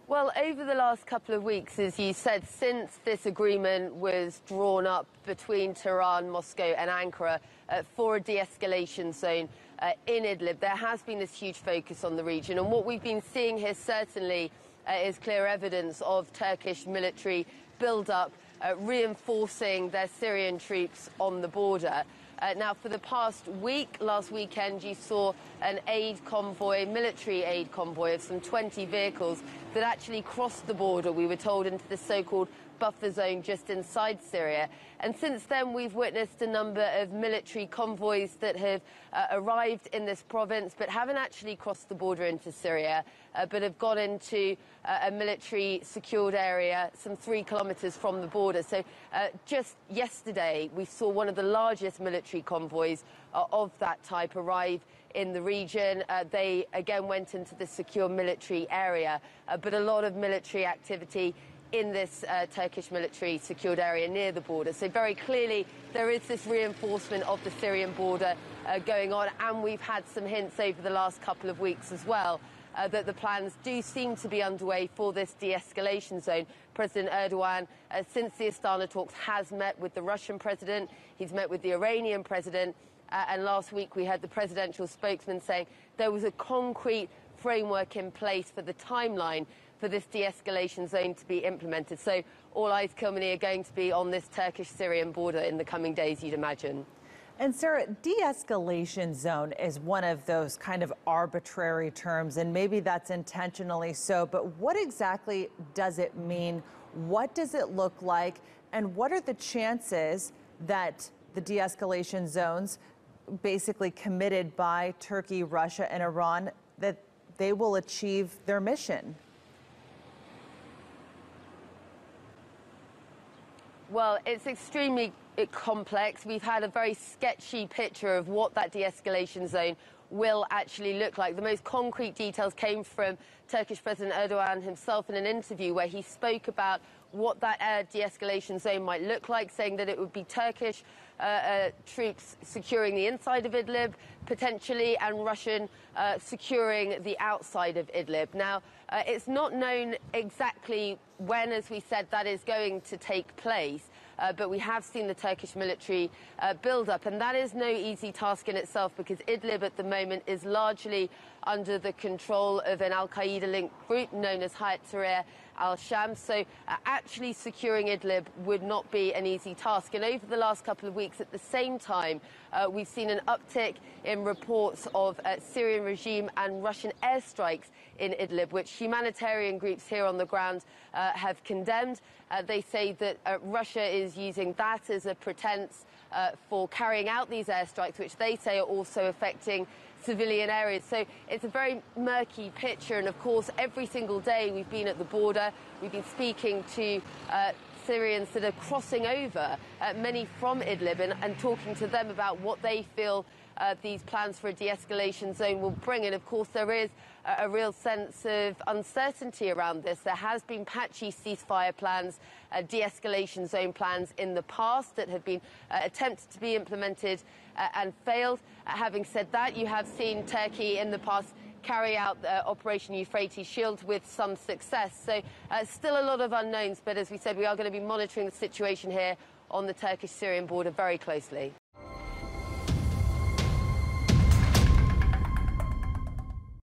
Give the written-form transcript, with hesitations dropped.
Well, over the last couple of weeks, as you said, since this agreement was drawn up between Tehran, Moscow and Ankara for a de-escalation zone in Idlib, there has been this huge focus on the region. And what we've been seeing here certainly is clear evidence of Turkish military build-up, reinforcing their Syrian troops on the border. Now, for the past week, last weekend, you saw an aid convoy, military aid convoy of some 20 vehicles that actually crossed the border, we were told, into the so-called buffer zone just inside Syria. And since then, we've witnessed a number of military convoys that have arrived in this province, but haven't actually crossed the border into Syria, but have gone into a military secured area some 3 kilometres from the border. So just yesterday, we saw one of the largest military convoys of that type arrive in the region. They again went into the secure military area, but a lot of military activity in this Turkish military secured area near the border. So very clearly there is this reinforcement of the Syrian border going on, and we've had some hints over the last couple of weeks as well that the plans do seem to be underway for this de-escalation zone. President Erdogan, since the Astana talks, has met with the Russian president, he's met with the Iranian president, and last week we heard the presidential spokesman saying there was a concrete framework in place for the timeline for this de-escalation zone to be implemented. So all eyes, Kilmany, are going to be on this Turkish-Syrian border in the coming days, you'd imagine. And Sarah, de-escalation zone is one of those kind of arbitrary terms, and maybe that's intentionally so, but what exactly does it mean? What does it look like? And what are the chances that the de-escalation zones basically committed by Turkey, Russia, and Iran, that they will achieve their mission? Well, it's extremely complex. We've had a very sketchy picture of what that de-escalation zone will actually look like. The most concrete details came from Turkish President Erdogan himself in an interview where he spoke about what that de-escalation zone might look like, saying that it would be Turkish troops securing the inside of Idlib, potentially, and Russian securing the outside of Idlib. Now, it's not known exactly when, as we said, that is going to take place, but we have seen the Turkish military build up, and that is no easy task in itself, because Idlib at the moment is largely under the control of an al-Qaeda-linked group known as Hayat al-Sham. So actually securing Idlib would not be an easy task. And over the last couple of weeks, at the same time, we've seen an uptick in reports of Syrian regime and Russian airstrikes in Idlib, which humanitarian groups here on the ground have condemned. They say that Russia is using that as a pretense for carrying out these airstrikes, which they say are also affecting civilian areas. So it's a very murky picture, and of course every single day we've been at the border, we've been speaking to Syrians that are crossing over, many from Idlib, and talking to them about what they feel these plans for a de-escalation zone will bring. And of course there is a real sense of uncertainty around this. There has been patchy ceasefire plans, de-escalation zone plans in the past that have been attempted to be implemented and failed. Having said that, you have seen Turkey in the past carry out Operation Euphrates Shield with some success. So still a lot of unknowns, but as we said, we are going to be monitoring the situation here on the Turkish-Syrian border very closely.